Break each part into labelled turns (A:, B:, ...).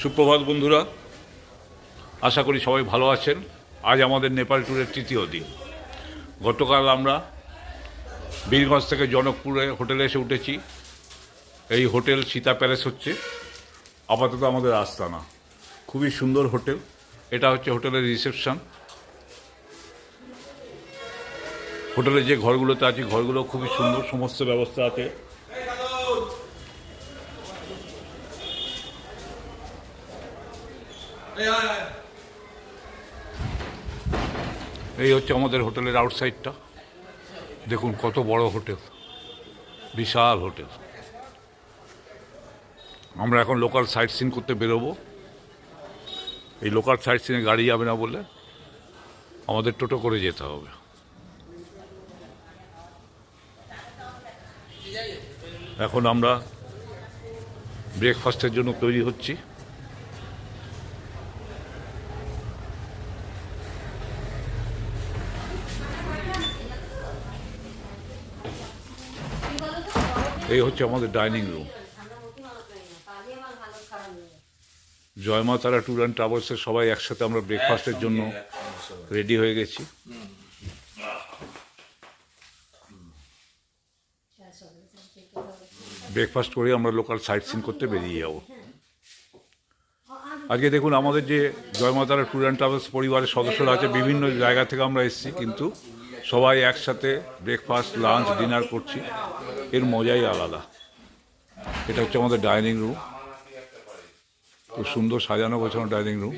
A: সুপ্রভাত বন্ধুরা, আশা করি সবাই ভালো আছেন। আজ আমাদের নেপাল ট্যুরের তৃতীয় দিন। গতকাল আমরা বীরগঞ্জ থেকে জনকপুরে হোটেলে এসে উঠেছি। এই হোটেল সীতা প্যালেস হচ্ছে আপাতত আমাদের আস্তানা। খুবই সুন্দর হোটেল। এটা হচ্ছে হোটেলের রিসেপশন। হোটেলে যে ঘরগুলোতে আছি ঘরগুলো খুবই সুন্দর, সমস্ত ব্যবস্থা আছে। এই হচ্ছে আমাদের হোটেলের আউটসাইডটা। দেখুন কত বড় হোটেল, বিশাল হোটেল। আমরা এখন লোকাল সাইট সিন করতে বেরোবো। এই লোকাল সাইট সিনে গাড়ি যাবে না বলে আমাদের টোটো করে যেতে হবে। এখন আমরা ব্রেকফাস্টের জন্য তৈরি হচ্ছি। এই হচ্ছে আমাদের ডাইনিং রুম। জয়মা তারা ট্যুর অ্যান্ড ট্রাভেলসের সবাই একসাথে আমরা ব্রেকফাস্টের জন্য রেডি হয়ে গেছি। ব্রেকফাস্ট করে আমরা লোকাল সাইট সিন করতে বেরিয়ে যাব। আজকে দেখুন আমাদের যে জয়মা তারা ট্যুর অ্যান্ড ট্রাভেলস পরিবারের সদস্যরা আছে, বিভিন্ন জায়গা থেকে আমরা এসেছি, কিন্তু সবাই একসাথে ব্রেকফাস্ট, লাঞ্চ, ডিনার করছি। এর মজাই আলাদা। এটা হচ্ছে আমাদের ডাইনিং রুম। খুব সুন্দর সাজানো গোছানো ডাইনিং রুম।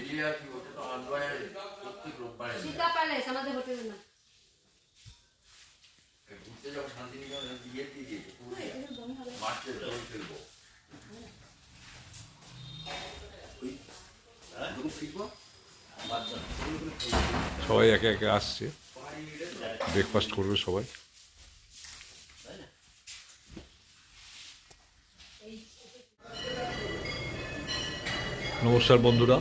A: সবাই একে একে আসছে, ব্রেকফাস্ট করবে সবাই। নমস্কার বন্ধুরা,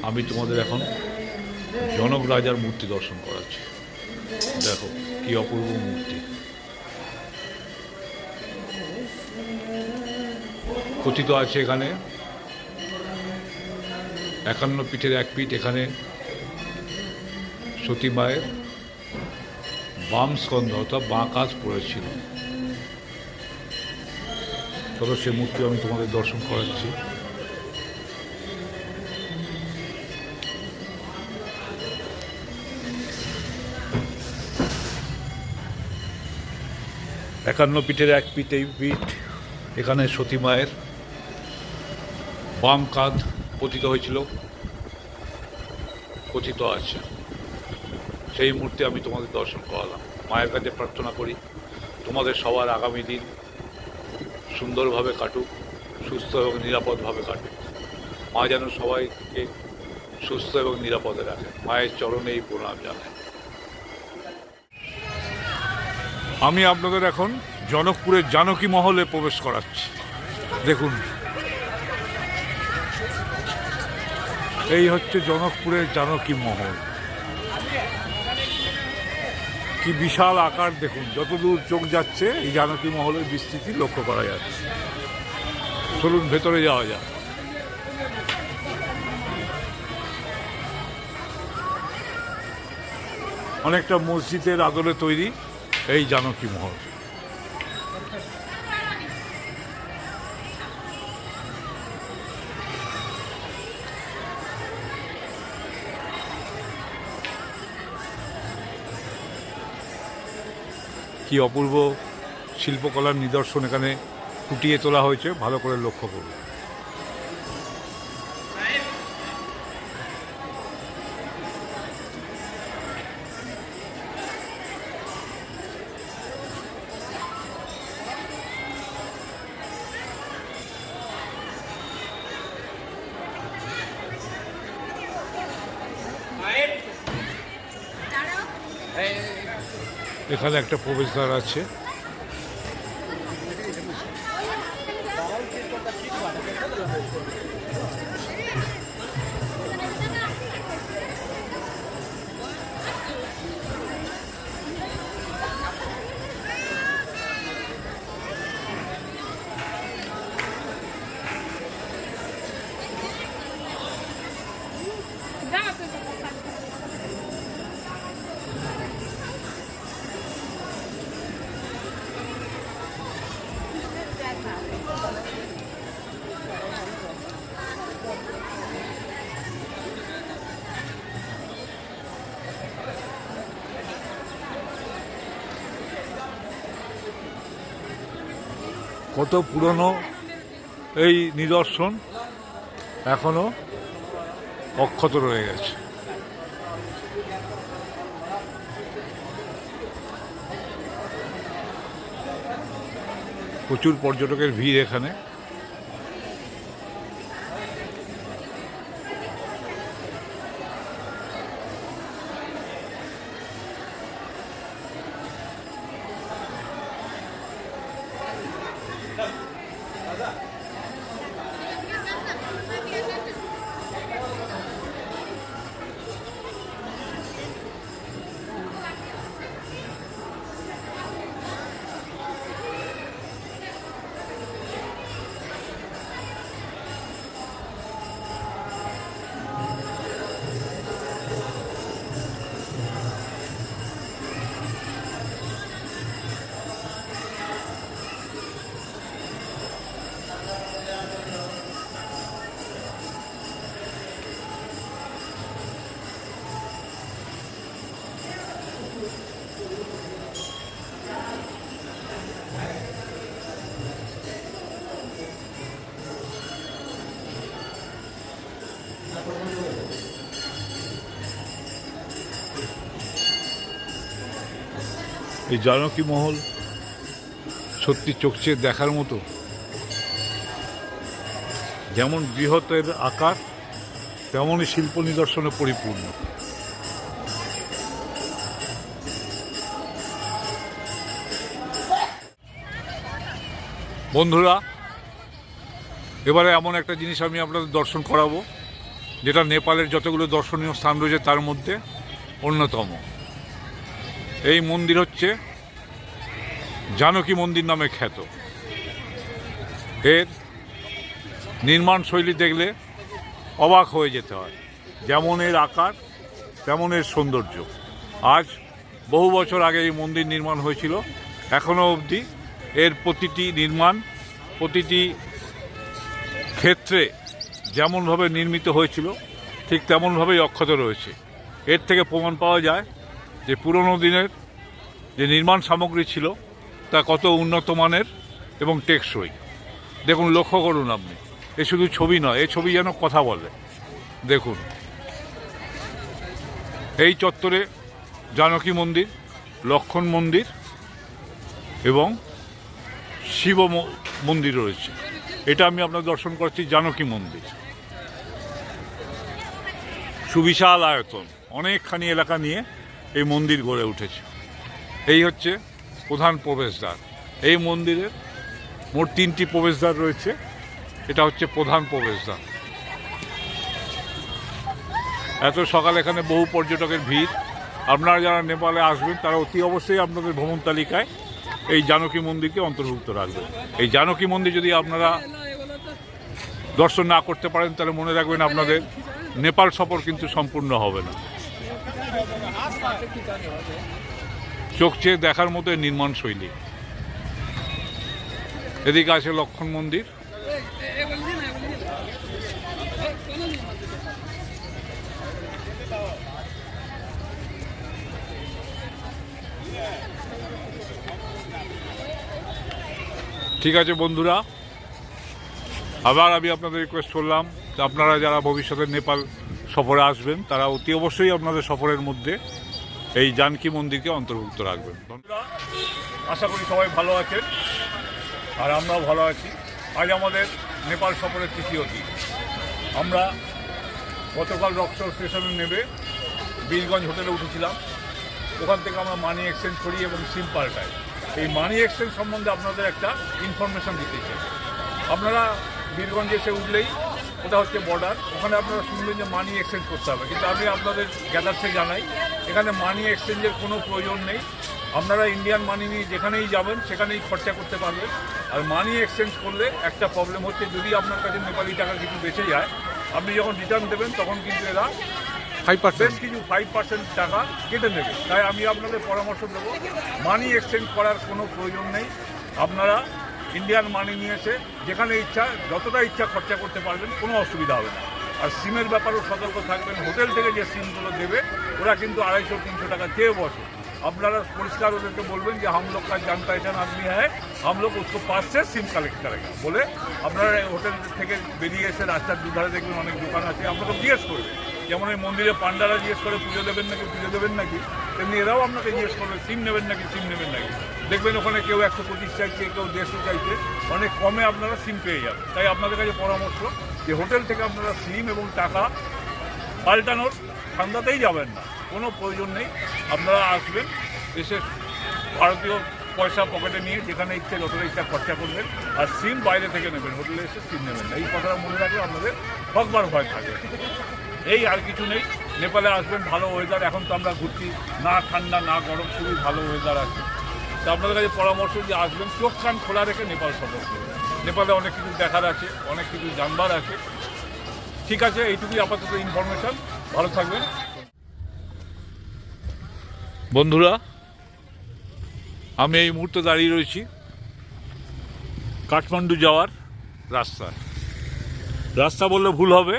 A: আমি তোমাদের এখন জনক রাজার মূর্তি দর্শন করাচ্ছি। দেখো কি অপূর্ব মূর্তি। কথিত আছে এখানে 51 পিঠের এক পিঠ। এখানে সতী মায়ের বাম স্কন্ধ অর্থাৎ বাঁ কাজ পড়েছিল। চলো সে মূর্তি আমি তোমাদের দর্শন করাচ্ছি। একান্ন পিঠের এক পিঠ, এই পিঠ। এখানে সতী মায়ের বাম কাঁধ পতিত হয়েছিল কথিত আছে। সেই মূর্তি আমি তোমাদের দর্শন করালাম। মায়ের কাছে প্রার্থনা করি তোমাদের সবার আগামী দিন সুন্দরভাবে কাটুক, সুস্থ এবং নিরাপদভাবে কাটুক। মা যেন সবাইকে সুস্থ এবং নিরাপদে রাখে। মায়ের চরণে এই প্রণাম জানাই। আমি আপনাদের এখন জনকপুরের জানকী মহলে প্রবেশ করাচ্ছি। দেখুন এই হচ্ছে জনকপুরের জানকী মহল। কি বিশাল আকার দেখুন। যতদূর চোখ যাচ্ছে এই জানকী মহলের বিস্তৃতি লক্ষ্য করা যাচ্ছে। চলুন ভেতরে যাওয়া যাক। অনেকটা মসজিদের আদলে তৈরি এই জানকী মহল। কি অপূর্ব শিল্পকলার নিদর্শন এখানে ফুটিয়ে তোলা হয়েছে, ভালো করে লক্ষ্য করুন। এখানে একটা প্রবেশদ্বার আছে। কত পুরনো এই নিদর্শন এখনো অক্ষত রয়ে গেছে। প্রচুর পর্যটকের ভিড় এখানে। এই জানকী মহল সত্যি চোখে দেখার মতো। যেমন বৃহতের আকার তেমনই শিল্প নিদর্শনে পরিপূর্ণ। বন্ধুরা, এবারে এমন একটা জিনিস আমি আপনাদের দর্শন করাবো যেটা নেপালের যতগুলো দর্শনীয় স্থান রয়েছে তার মধ্যে অন্যতম। এই মন্দির হচ্ছে জানকী মন্দির নামে খ্যাত। এর নির্মাণ শৈলী দেখলে অবাক হয়ে যেতে হয়। যেমন এর আকার তেমন এর সৌন্দর্য। আজ বহু বছর আগে এই মন্দির নির্মাণ হয়েছিল। এখনও অবধি এর প্রতিটি নির্মাণ, প্রতিটি ক্ষেত্রে যেমনভাবে নির্মিত হয়েছিল ঠিক তেমনভাবেই অক্ষত রয়েছে। এর থেকে প্রমাণ পাওয়া যায় যে পুরনো দিনের যে নির্মাণ সামগ্রী ছিল তা কত উন্নত মানের এবং টেকসই। দেখুন, লক্ষ্য করুন আপনি, এ শুধু ছবি নয়, এ ছবি যেন কথা বলে। দেখুন, এই চত্বরে জানকী মন্দির, লক্ষণ মন্দির এবং শিব মন্দির রয়েছে। এটা আমি আপনার দর্শন করছি জানকী মন্দির। সুবিশাল আয়তন, অনেকখানি এলাকা নিয়ে এই মন্দির গড়ে উঠেছে। এই হচ্ছে প্রধান প্রবেশদ্বার। এই মন্দিরের মোট 3টি প্রবেশদ্বার রয়েছে। এটা হচ্ছে প্রধান প্রবেশদ্বার। এত সকালে এখানে বহু পর্যটকের ভিড়। আপনারা যারা নেপালে আসবেন তারা অতি অবশ্যই আপনাদের ভ্রমণ তালিকায় এই জানকী মন্দিরকে অন্তর্ভুক্ত রাখবেন। এই জানকী মন্দির যদি আপনারা দর্শন না করতে পারেন তাহলে মনে রাখবেন আপনাদের নেপাল সফর কিন্তু সম্পূর্ণ হবে না। চোখ চেয়ে দেখার মতো নির্মাণ শৈলী। এদিকে আছে লক্ষণ মন্দির। ঠিক আছে বন্ধুরা, আবার আমি আপনাদের রিকোয়েস্ট করলাম আপনারা যারা ভবিষ্যতে নেপাল সফরে আসবেন তারা অতি অবশ্যই আপনাদের সফরের মধ্যে এই জানকী মন্দিরকে অন্তর্ভুক্ত রাখবেন। আশা করি সবাই ভালো আছেন আর আমরাও ভালো আছি। আজ আমাদের নেপাল সফরের 3য় দিন। আমরা গতকাল রক্সর স্টেশনে নেমে বীরগঞ্জ হোটেলে উঠেছিলাম। ওখান থেকে আমরা মানি এক্সচেঞ্জ করি এবং সিম পাল্টাই। এই মানি এক্সচেঞ্জ সম্বন্ধে আপনাদের একটা ইনফরমেশান দিতে চাই। আপনারা বীরগঞ্জে এসে উঠলেই ওটা হচ্ছে বর্ডার, ওখানে আপনারা শুনবেন যে মানি এক্সচেঞ্জ করতে হবে, কিন্তু আমি আপনাদের জ্ঞাতার্থে জানাই এখানে মানি এক্সচেঞ্জের কোনো প্রয়োজন নেই। আপনারা ইন্ডিয়ান মানি নিয়ে যেখানেই যাবেন সেখানেই খরচা করতে পারবেন। আর মানি এক্সচেঞ্জ করলে একটা প্রবলেম হচ্ছে, যদি আপনার কাছে নেপালি টাকা কিছু বেঁচে যায় আপনি যখন রিটার্ন দেবেন তখন কিন্তু এরা 5% টাকা কেটে নেবে। তাই আমি আপনাদের পরামর্শ দেবো মানি এক্সচেঞ্জ করার কোনো প্রয়োজন নেই। আপনারা ইন্ডিয়ান মানি নিয়ে এসে যেখানে ইচ্ছা যতটা ইচ্ছা খরচা করতে পারবেন, কোনো অসুবিধা হবে না। আর সিমের ব্যাপারেও সতর্ক থাকবেন। হোটেল থেকে যে সিমগুলো দেবে ওরা কিন্তু 250-300 টাকা চেয়ে বসে। আপনারা পরিষ্কার ওদেরকে বলবেন যে हम लोग का जान पहचान आदमी है, हम लोग उसको पास से सिम কালেক্ট करेगा বলে আপনারা হোটেল থেকে বেরিয়ে এসে রাস্তার দুধারে দেখবেন অনেক দোকান আছে, আপনাকে জিজ্ঞেস করবে। যেমন এই মন্দিরে পান্ডারা জিজ্ঞেস করে পুজো দেবেন নাকি, তেমনি এরাও আপনাকে জিজ্ঞেস করবে সিম নেবেন নাকি। দেখবেন ওখানে কেউ 125 চাইছে, কেউ 150 চাইছে, অনেক কমে আপনারা সিম পেয়ে যাবেন। তাই আপনাদের কাছে পরামর্শ যে হোটেল থেকে আপনারা সিম এবং টাকা পাল্টানোর ঠান্ডাতেই যাবেন না, কোনো প্রয়োজন নেই। আপনারা আসবেন, এসে ভারতীয় পয়সা পকেটে নিয়ে যেখানে ইচ্ছে যতটা ইচ্ছা খরচা করবেন, আর সিম বাইরে থেকে নেবেন, হোটেলে এসে সিম নেবেন না। এই কথাটা মনে রাখলে আপনাদের ঠকবার ভয় থাকে। এই আর কিছু নেই। নেপালে আসবেন, ভালো ওয়েদার, এখন তো আমরা ঘুরছি, না ঠান্ডা না গরম, খুবই ভালো ওয়েদার আছে। তো আপনাদের কাছে পরামর্শ যে আসবেন, চোখ কান খোলা রেখে নেপাল সফর করবেন। নেপালে অনেক কিছু দেখার আছে, অনেক কিছু জানবার আছে। ঠিক আছে, এইটুকুই আপাতত ইনফরমেশন। ভালো থাকবেন বন্ধুরা। আমি এই মুহূর্তে দাঁড়িয়ে রয়েছি কাঠমান্ডু যাওয়ার রাস্তা বললে ভুল হবে,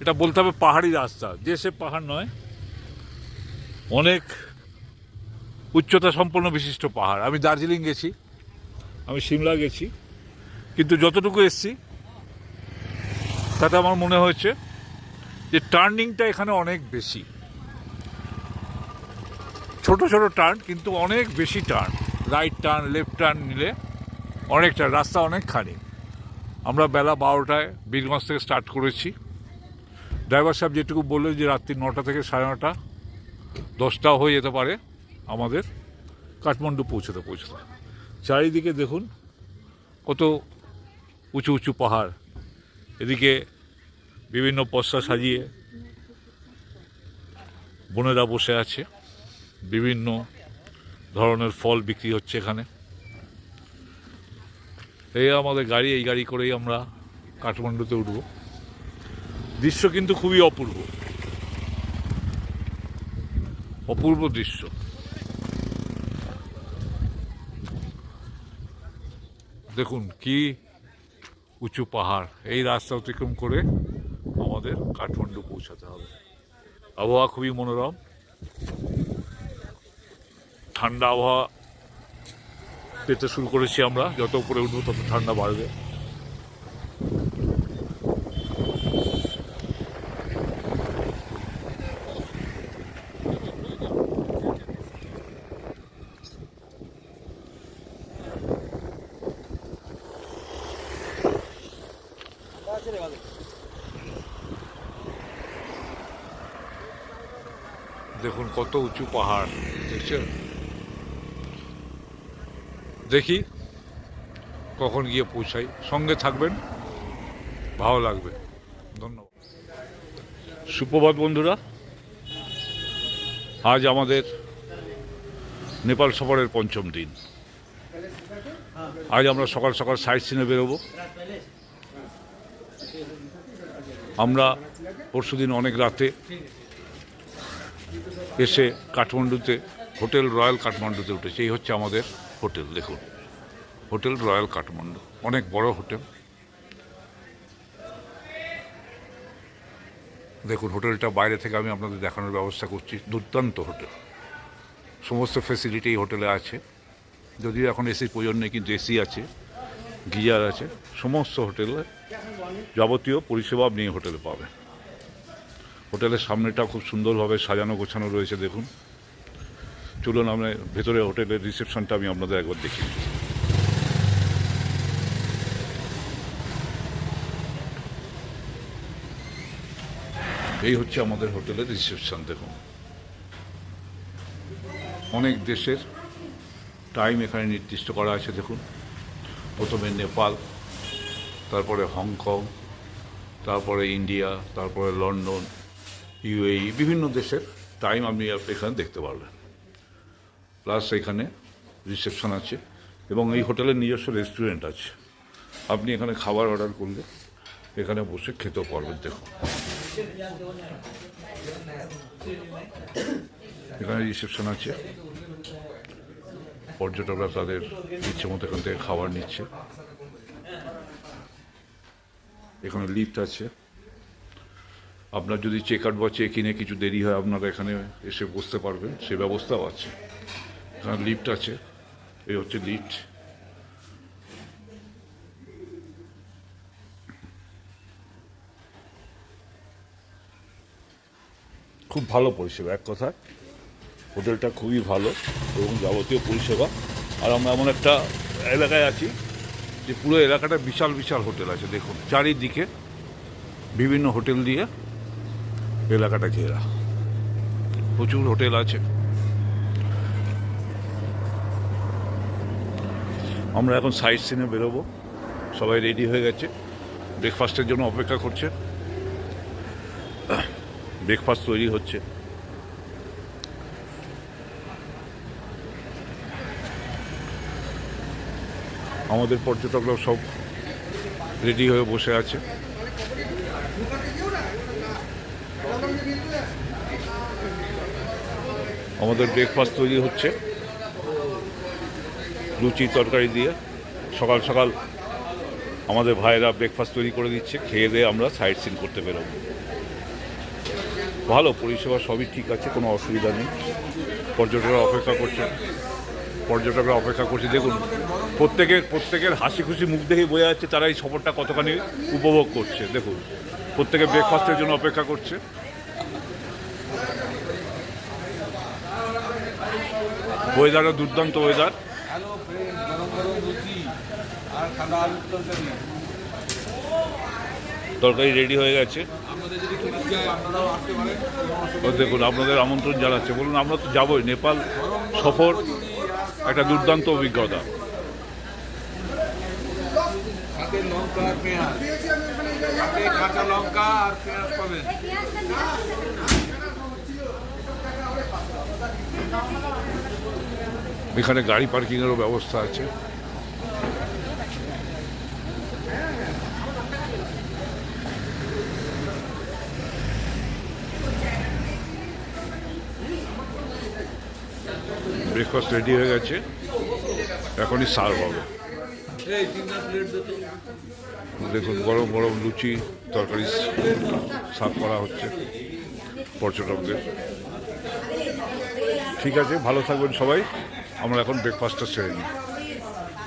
A: এটা বলতে হবে পাহাড়ি রাস্তা। যে সে পাহাড় নয়, অনেক উচ্চতা সম্পন্ন বিশিষ্ট পাহাড়। আমি দার্জিলিং গেছি, আমি সিমলা গেছি, কিন্তু যতটুকু এসছি তাতে আমার মনে হয়েছে যে টার্নিংটা এখানে অনেক বেশি। ছোট ছোট টার্ন, কিন্তু অনেক বেশি turn. Right turn, left turn নিলে অনেকটা রাস্তা অনেকখানি। আমরা বেলা 12টায় বীরগঞ্জ থেকে স্টার্ট করেছি। ড্রাইভার সাহেব যেটুকু বললেন যে রাত্রি 9টা থেকে 9:30, 10টাও হয়ে যেতে পারে আমাদের কাঠমান্ডু পৌঁছতে। চারিদিকে দেখুন কত উঁচু উঁচু পাহাড়। এদিকে বিভিন্ন পসরা সাজিয়ে বোনেরা বসে আছে, বিভিন্ন ধরনের ফল বিক্রি হচ্ছে এখানে। এই আমাদের গাড়ি, এই গাড়ি করেই আমরা কাঠমান্ডুতে উঠব। দৃশ্য কিন্তু খুবই অপূর্ব দৃশ্য। দেখুন কি উঁচু পাহাড়। এই রাস্তা অতিক্রম করে আমাদের কাঠমান্ডু পৌঁছাতে হবে। আবহাওয়া খুবই মনোরম, ঠান্ডা আবহাওয়া পেতে শুরু করেছি আমরা। যত উপরে উঠবো তত ঠান্ডা বাড়বে। দেখুন কত উঁচু পাহাড়, দেখছেন? দেখি কখন গিয়ে পৌঁছাই। সঙ্গে থাকবেন, ভালো লাগবে। ধন্যবাদ। সুপ্রভাত বন্ধুরা। আজ আমাদের নেপাল সফরের 5ম দিন। আজ আমরা সকাল সকাল সাইট সিনে বেরোবো। আমরা পরশুদিন অনেক রাতে এসে কাঠমান্ডুতে হোটেল রয়্যাল কাঠমান্ডুতে উঠেছি। এই হচ্ছে আমাদের হোটেল। দেখুন, হোটেল রয়্যাল কাঠমান্ডু, অনেক বড় হোটেল। দেখুন হোটেলটা বাইরে থেকে আমি আপনাদের দেখানোর ব্যবস্থা করছি। দুর্দান্ত হোটেল, সমস্ত ফেসিলিটি এই হোটেলে আছে। যদিও এখন এসির প্রয়োজন নেই, কিন্তু এসি আছে, গিজার আছে। সমস্ত হোটেলে যাবতীয় পরিষেবা আপনি এই হোটেলে পাবেন। হোটেলের সামনেটা খুব সুন্দরভাবে সাজানো গোছানো রয়েছে। দেখুন, চলুন আমরা ভেতরে হোটেলের রিসেপশনটা আমি আপনাদের একবার দেখি। এই হচ্ছে আমাদের হোটেলের রিসেপশন। দেখুন, অনেক দেশের টাইম এখানে নির্দিষ্ট করা আছে। দেখুন, প্রথমে নেপাল, তারপরে হংকং, তারপরে ইন্ডিয়া, তারপরে লন্ডন, ইউএই, বিভিন্ন দেশের টাইম আপনি এখানে দেখতে পারবেন। প্লাস এখানে রিসেপশন আছে এবং এই হোটেলের নিজস্ব রেস্টুরেন্ট আছে। আপনি এখানে খাবার অর্ডার করলে এখানে বসে খেতেও পারবেন। দেখুন, এখানে রিসেপশন আছে, পর্যটকরা তাদের ইচ্ছে মতো এখান থেকে খাবার নিচ্ছে। এখানে লিফট আছে, আপনার যদি চেক আউট বা চেক ইনে কিছু দেরি হয় আপনারা এখানে এসে বসতে পারবেন, সে ব্যবস্থাও আছে। এখানে লিফট আছে, এই হচ্ছে লিফট। খুব ভালো পরিষেবা, এক কথায় হোটেলটা খুবই ভালো এবং যাবতীয় পরিষেবা। আর আমরা এমন একটা এলাকায় আছি যে পুরো এলাকাটা বিশাল বিশাল হোটেল আছে। দেখুন চারিদিকে বিভিন্ন হোটেল দিয়ে এলাকাটা ঘেরা, প্রচুর হোটেল আছে। আমরা এখন সাইট সিনে বেরোবো, সবাই রেডি হয়ে গেছে, ব্রেকফাস্টের জন্য অপেক্ষা করছে। ব্রেকফাস্ট তৈরি হচ্ছে। আমাদের পর্যটকরা সব রেডি হয়ে বসে আছে। আমাদের ব্রেকফাস্ট তৈরি হচ্ছে লুচি তরকারি দিয়ে। সকাল সকাল আমাদের ভাইয়েরা ব্রেকফাস্ট তৈরি করে দিচ্ছে, খেয়ে দিয়ে আমরা সাইট সিন করতে বেরোবো। ভালো পরিষেবা, সবই ঠিক আছে, কোনো অসুবিধা নেই। পর্যটকরা অপেক্ষা করছে। দেখুন প্রত্যেকের হাসি খুশি মুখ দেখেই বোঝা যাচ্ছে তারা এই সফরটা কতখানি উপভোগ করছে। দেখুন প্রত্যেকে ব্রেকফাস্টের জন্য অপেক্ষা করছে। ওয়েদারও দুর্দান্ত ওয়েদার। তরকারি রেডি হয়ে গেছে। দেখুন আপনাদের আমন্ত্রণ জানাচ্ছে, বলুন আমরা তো যাবোই। নেপাল সফর একটা দুর্দান্ত অভিজ্ঞতা। এখানে গাড়ি পার্কিংয়েরও ব্যবস্থা আছে। ব্রেকফাস্ট রেডি হয়ে গেছে, এখনই সার্ভ হবে। দেখুন গরম গরম লুচি তরকারি সার্ভ করা হচ্ছে পর্যটকদের। ঠিক আছে, ভালো থাকবেন সবাই। আমরা এখন ব্রেকফাস্টটা সেরে নিই।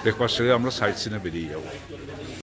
A: ব্রেকফাস্ট সেরে আমরা সাইট সিনে বেরিয়ে যাব।